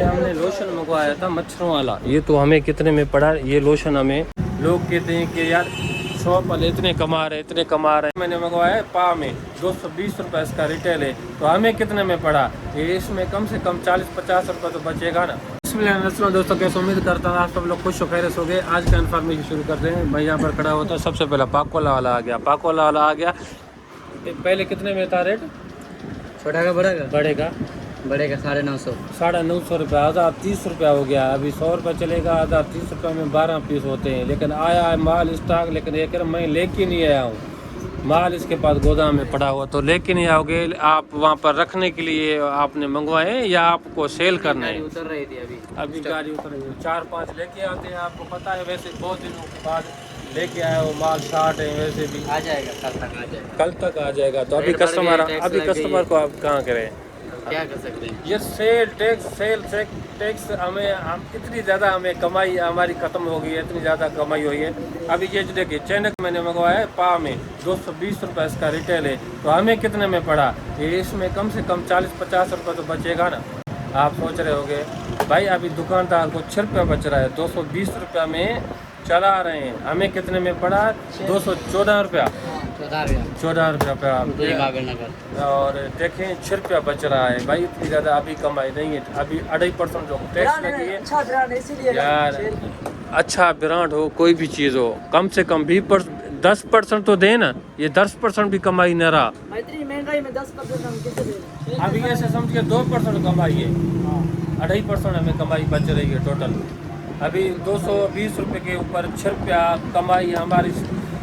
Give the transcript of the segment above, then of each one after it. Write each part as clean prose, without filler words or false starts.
हमने लोशन मंगवाया था मच्छरों वाला, ये तो हमें कितने में पड़ा ये लोशन? हमें लोग कहते हैं कि यार शॉप वाले इतने कमा रहे। मैंने मंगवाया है पा में 220 रुपये इसका रिटेल है, तो हमें कितने में पड़ा? ये इसमें कम से कम 40-50 रुपये तो बचेगा ना। बिस्मिल्लाह दोस्तों, कैसे उम्मीद करता हूँ आप सब लोग खुश खैरियत हो गए। आज का इन्फॉर्मेशन शुरू करते हैं। मैं यहाँ पर खड़ा होता है, सबसे पहला पाकोला वाला आ गया। पहले कितने में था रेट? छोटा का बड़े का 950 रुपये, आधा 30 रुपया हो गया। अभी 100 रुपये चलेगा, आधा 30 रुपये में 12 पीस होते हैं। लेकिन आया है माल स्टॉक, लेकिन ये कह मैं लेके नहीं आया हूँ। माल इसके पास गोदाम में पड़ा हुआ, तो लेके नहीं आओगे आप? वहाँ पर रखने के लिए आपने मंगवाए या आपको सेल करना है? उतर रही थी अभी गाड़ी उतर रही है। 4-5 लेके आते हैं, आपको पता है। वैसे बहुत दिनों के बाद लेके आए हो माल, शार्ट है। वैसे भी आ जाएगा, कल तक आ जाएगा। तो अभी कस्टमर को आप कहाँ करें? क्या कर सकते हैं? ये सेल टैक्स हम इतनी ज़्यादा हमें कमाई हमारी ख़त्म हो गई है, इतनी ज़्यादा कमाई हुई है। अभी ये जो देखिए चैनक मैंने मंगवाया है पा में 220 रुपये इसका रिटेल है, तो हमें कितने में पड़ा? ये इसमें कम से कम 40-50 रुपये तो बचेगा ना। आप सोच रहे होगे भाई अभी दुकानदार को 6 रुपये बच रहा है, 220 रुपये में चला रहे हैं। हमें कितने में पड़ा? 214 रुपया। 14 रुपया पे। और देखें 6 रुपया बच रहा है भाई। इतनी ज़्यादा अभी कमाई नहीं है। अभी 2.5% जो टैक्स लगी है यार। अच्छा ब्रांड हो, कोई भी चीज़ हो, कम से कम 10% तो दे ना। ये 10% भी कमाई न रहा। इतनी महंगाई में 10% हम किसे दे? अभी ऐसे समझिए 2% कमाई है, 2.5% हमें कमाई बच रही है टोटल। अभी 220 रुपये के ऊपर 6 रुपया कमाई हमारी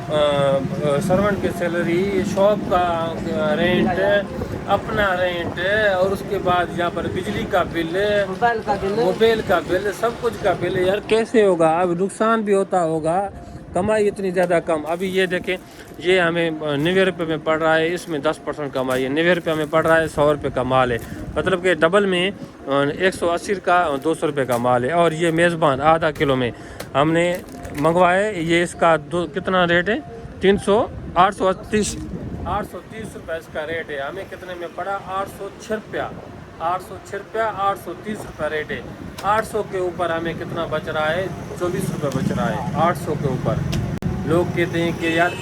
सर्वेंट की सैलरी, शॉप का रेंट, अपना रेंट, और उसके बाद यहाँ पर बिजली का बिल, मोबाइल का बिल, सब कुछ का बिल। यार कैसे होगा? अब नुकसान भी होता होगा, कमाई इतनी ज़्यादा कम। अभी ये देखें, ये हमें 90 रुपये में पड़ रहा है, इसमें 10% कमाई है। 90 रुपये में पड़ रहा है, 100 रुपये का माल है। मतलब कि डबल में 180 का 200 रुपये का माल है। और ये मेज़बान आधा किलो में हमने मंगवाए। ये इसका कितना रेट है? 830 रुपये इसका रेट है। हमें कितने में पड़ा? 806 रुपया, 830 रुपये रेट है। 800 के ऊपर हमें कितना बच रहा है? 24 रुपये बच रहा है 800 के ऊपर। लोग कहते हैं कि यार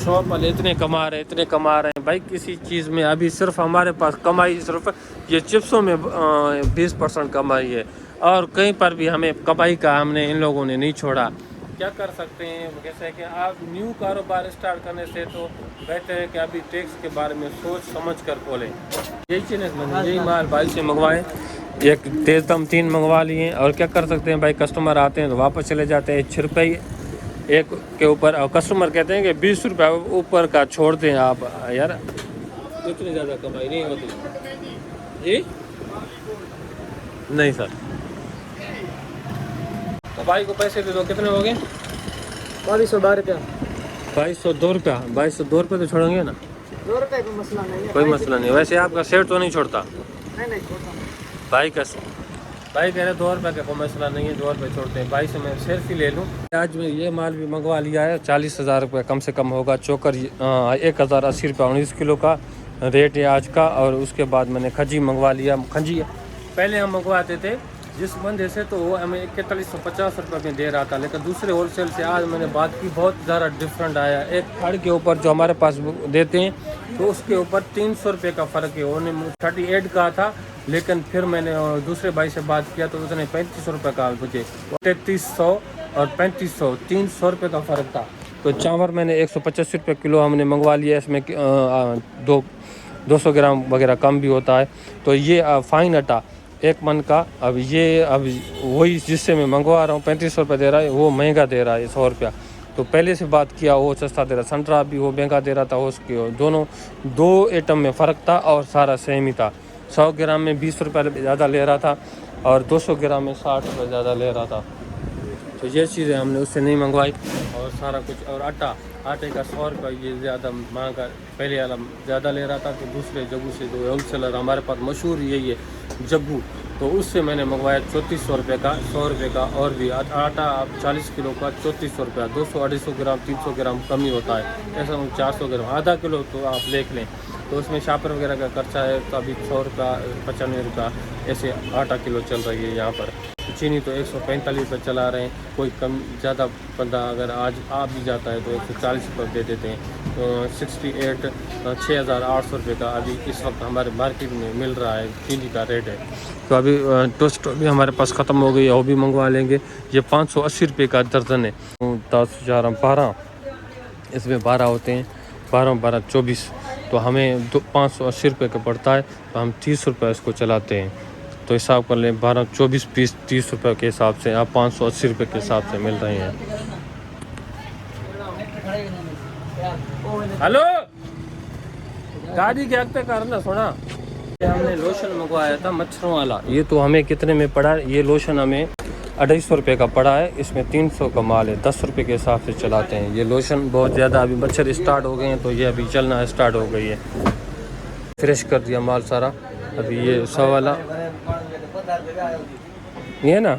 शॉप वाले इतने कमा रहे हैं। भाई किसी चीज़ में अभी सिर्फ हमारे पास कमाई सिर्फ ये चिप्सों में 20% कमाई है, और कहीं पर भी हमें कमाई का हमने इन लोगों ने नहीं छोड़ा। क्या कर सकते हैं? जैसे कि आप न्यू कारोबार स्टार्ट करने से तो बेहतर है कि अभी टैक्स के बारे में सोच समझ कर खोलें। यही चीज़ मैंने यही माल भाई से मंगवाए। एक तेज़दम 3 मंगवा लिए। और क्या कर सकते हैं भाई, कस्टमर आते हैं तो वापस चले जाते हैं। 6 रुपये एक के ऊपर, और कस्टमर कहते हैं कि 20 रुपये ऊपर का छोड़ दें आप। यार इतनी ज़्यादा कमाई नहीं होती जी। नहीं सर, तो भाई को पैसे दे दो। कितने हो गए? 2202 रुपया। 2202 रुपया। 2202 रुपये तो छोड़ेंगे ना? 2 रुपये का मसला नहीं है, कोई मसला नहीं। वैसे आपका सेठ तो नहीं छोड़ता? नहीं छोड़ता भाई कह रहे 2 रुपये का कोई मसला नहीं है, 2 रुपये छोड़ते हैं। भाई से मैं सेल्फी ले लूँ। आज मैं ये माल भी मंगवा लिया है, 40,000 रुपये कम से कम होगा। चोकर 1080 रुपये 19 किलो का रेट है आज का। और उसके बाद मैंने खजी मंगवा लिया। खजी पहले हम मंगवाते थे जिस बंदे से, तो वो हमें 4150 रुपये में दे रहा था। लेकिन दूसरे होलसेल से आज मैंने बात की, बहुत ज़्यादा डिफरेंट आया। एक फड़ के ऊपर जो हमारे पास देते हैं, तो उसके ऊपर 300 रुपये का फ़र्क है। उन्होंने 38 का था, लेकिन फिर मैंने दूसरे भाई से बात किया तो उसने 3500 रुपये का मुझे 3300 और 3500 300 रुपये का फ़र्क था। तो चावल मैंने 185 रुपये किलो हमने मंगवा लिया। इसमें 200 ग्राम वगैरह कम भी होता है। तो ये फाइन आटा 1 मन का। अब वही जिससे मैं मंगवा रहा हूँ 3500 रुपये दे रहा है, वो महंगा दे रहा है 100 रुपया। तो पहले से बात किया, वो सस्ता दे रहा। संतरा भी वो महंगा दे रहा था, उसकी दोनों 2 आइटम में फ़र्क था, और सारा सेम ही था। 100 ग्राम में 20 रुपये ज़्यादा ले रहा था, और 200 ग्राम में 60 रुपये ज़्यादा ले रहा था। तो ये चीज़ें हमने उससे नहीं मंगवाई। और सारा कुछ, और आटे का 100 रुपये ये ज़्यादा महंगा पहले वाला ज़्यादा ले रहा था। तो दूसरे जग्गू से, जो होलसेलर हमारे पास मशहूर यही है जग्गू, तो उससे मैंने मंगवाया 3400 रुपये का, 100 रुपये का। और भी आटा 40 किलो का 3400 रुपया। 200-250 ग्राम 300 ग्राम कम ही होता है। ऐसा 400 ग्राम, आधा किलो तो आप देख लें। तो उसमें शापर वगैरह का खर्चा है। तो अभी 100 रुपया 95 रुपया ऐसे आटा किलो चल रही है यहाँ पर। चीनी तो 145 रुपये चला रहे हैं। कोई कम ज़्यादा बंदा अगर आज आ भी जाता है तो 140 रुपये दे देते हैं। तो 6,800 रुपये का अभी इस वक्त हमारे मार्केट में मिल रहा है, चीनी का रेट है। तो अभी टोस्ट भी हमारे पास ख़त्म हो गई है, वो भी मंगवा लेंगे। ये 580 रुपये का दर्जन है। 10 4 12, इसमें 12 होते हैं, 12 24, तो हमें 580 रुपये का पड़ता है। तो हम 30 रुपये इसको चलाते हैं। तो हिसाब कर लें 12 24 पीस 30 रुपये के हिसाब से आप 580 रुपये के हिसाब से मिल रहे हैं। हेलो, गाड़ी के आगे करना सुना। हमने लोशन मंगवाया था मच्छरों वाला, ये तो हमें कितने में पड़ा है? ये लोशन हमें 250 रुपये का पड़ा है। इसमें 300 का माल है, 10 रुपये के हिसाब से चलाते हैं। ये लोशन बहुत ज़्यादा अभी मच्छर स्टार्ट हो गए हैं, तो ये अभी चलना स्टार्ट हो गई है। फ्रेश कर दिया माल सारा। अभी ये 100 वाला ये ना।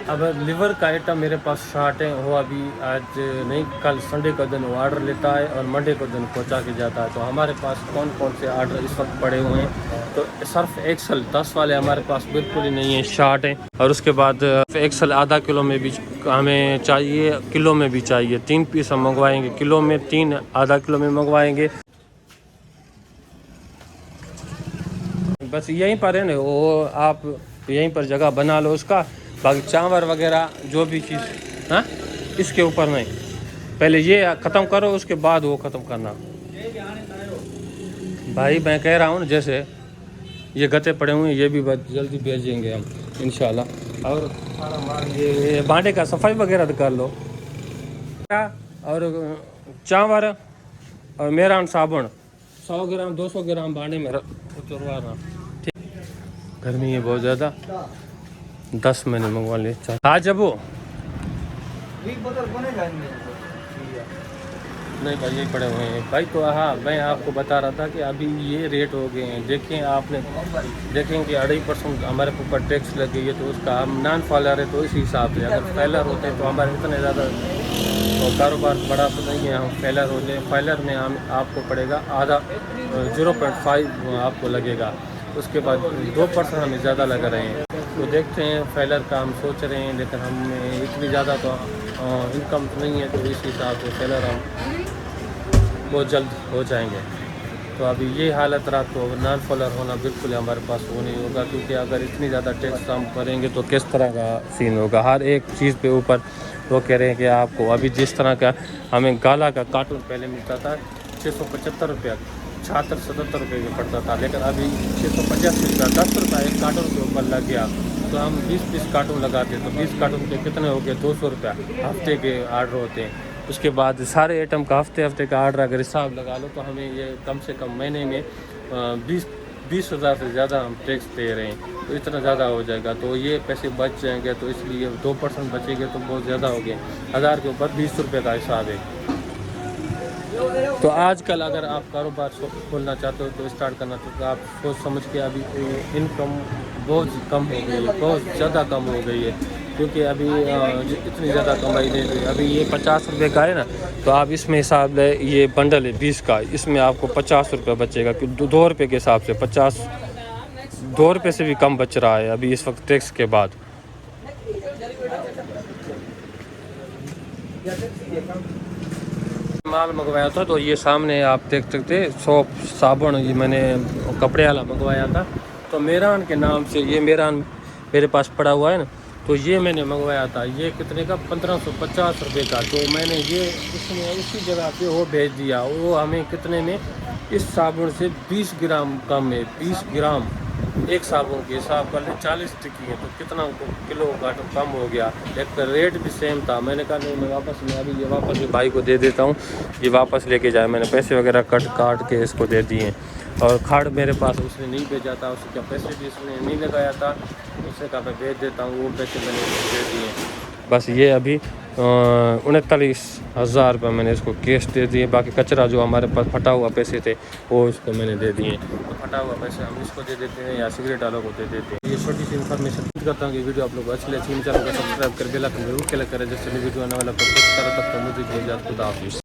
अब लिवर का आइटम मेरे पास शार्ट है, वो अभी आज नहीं, कल संडे का दिन वो ऑर्डर लेता है और मंडे को दिन पहुंचा के जाता है। तो हमारे पास कौन कौन से ऑर्डर इस वक्त पड़े हुए हैं? तो सर्फ एक्सल 10 वाले हमारे पास बिल्कुल ही नहीं है, शार्ट है। और उसके बाद एक्सल आधा किलो में भी हमें चाहिए, किलो में भी चाहिए। 3 पीस हम मंगवाएंगे किलो में, 3 आधा किलो में मंगवाएंगे। बस यहीं पर है ना, वो आप यहीं पर जगह बना लो उसका। बाकी चावल वगैरह जो भी चीज़, हाँ, इसके ऊपर नहीं, पहले ये ख़त्म करो, उसके बाद वो ख़त्म करना। भाई मैं कह रहा हूँ ना, जैसे ये गते पड़े हुए हैं, ये भी जल्दी भेजेंगे हम इंशाल्लाह। और ये बांडे का सफाई वगैरह कर लो, और चावल और मेरा साबुन 100 ग्राम 200 ग्राम बांडे में उतरवाना। गर्मी है बहुत ज़्यादा, 10 महीने मंगवा ले। हाँ जब वो नहीं भाई ये पड़े हुए हैं भाई। तो हाँ, मैं आपको बता रहा था कि अभी ये रेट हो गए हैं। देखें, आपने देखें कि 2.5% हमारे ऊपर टैक्स लग गई है। तो उसका हम नॉन फॉलोअर है, तो इसी हिसाब से अगर फैलर होते हैं तो हमारे इतने ज़्यादा तो कारोबार बड़ा तो नहीं है। हम फैलर होते हैं, फैलर में हम आपको पड़ेगा आधा 0.5 आपको लगेगा। उसके बाद 2% हमें ज़्यादा लग रहे हैं। तो देखते हैं, फैलर का हम सोच रहे हैं, लेकिन हमें इतनी ज़्यादा तो इनकम तो नहीं है। तो इस हिसाब से फैलर हम बहुत जल्द हो जाएंगे। तो अभी ये हालत रहा, तो नॉन फॉलोअर होना बिल्कुल हमारे पास वो नहीं होगा, क्योंकि अगर इतनी ज़्यादा टैक्स हम करेंगे तो किस तरह का सीन होगा। हर एक चीज़ पे ऊपर वो कह रहे हैं कि आपको अभी जिस तरह का हमें गाला का कार्टून पहले मिलता था 675 रुपया, 76-77 रुपये में पड़ता था, लेकिन अभी 685 का 10 रुपये एक कार्टून के ऊपर लग गया। तो हम 20 कार्टून लगाते, तो 20 कार्टून के कितने हो गए? 200 रुपया हफ्ते के आर्डर होते हैं। उसके बाद सारे आइटम का हफ्ते का आर्डर अगर हिसाब लगा लो, तो हमें ये कम से कम महीने में 20,000 से ज़्यादा हम टैक्स दे रहे हैं। तो इतना ज़्यादा हो जाएगा, तो ये पैसे बच जाएंगे। तो इसलिए 2% बचेंगे तो बहुत ज़्यादा हो गए। 1000 के ऊपर 20 रुपये का हिसाब है। तो आजकल अगर आप कारोबार खोलना चाहते हो, तो स्टार्ट करना चाहते हो, तो आप सोच समझ के अभी इनकम बहुत कम हो गई है, बहुत ज़्यादा कम हो गई है। क्योंकि अभी इतनी ज़्यादा कमाई नहीं हुई। अभी ये 50 रुपये का है ना, तो आप इसमें हिसाब ले, ये बंडल है 20 का, इसमें आपको 50 रुपये बचेगा। कि 2 रुपये के हिसाब से 2 रुपये से भी कम बच रहा है अभी इस वक्त टैक्स के बाद। माल मंगवाया था, तो ये सामने आप देख सकते, सोप साबुन ये मैंने कपड़े वाला मंगवाया था। तो मेरान के नाम से ये मेरान मेरे पास पड़ा हुआ है ना, तो ये मैंने मंगवाया था। ये कितने का? 1550 रुपये का। तो मैंने ये इसमें उसी जगह पे वो भेज दिया। वो हमें कितने में? इस साबुन से 20 ग्राम कम है। 20 ग्राम एक साबुन के हिसाब कर ले 40 टिकी है, तो कितना किलो का कम हो गया। एक रेट भी सेम था। मैंने कहा नहीं, मैं वापस में अभी ये वापस भी भाई को दे देता हूँ, ये वापस लेके जाए। मैंने पैसे वगैरह काट के इसको दे दिए। और कार्ड मेरे पास उसने नहीं भेजा था, उसके पैसे भी उसने नहीं लगाया था। उससे कहा मैं भेज देता हूँ, वो पैसे मैंने दे दिए। बस ये अभी 39,000 रुपये मैंने इसको कैश दे दिए। बाकी कचरा जो हमारे पास फटा हुआ पैसे थे वो इसको मैंने दे दिए। तो फटा हुआ पैसे हम इसको दे देते हैं या सिगरेट वालों को दे देते हैं। ये छोटी सी इन्फॉर्मेशन करता हूँ कि वीडियो आप लोग अच्छी लगी, चैनल को सब्सक्राइब कर बेल आइकन जरूर क्लिक करें, जैसे वीडियो आने वाला तब तक मुझे खुदा हाफिज़।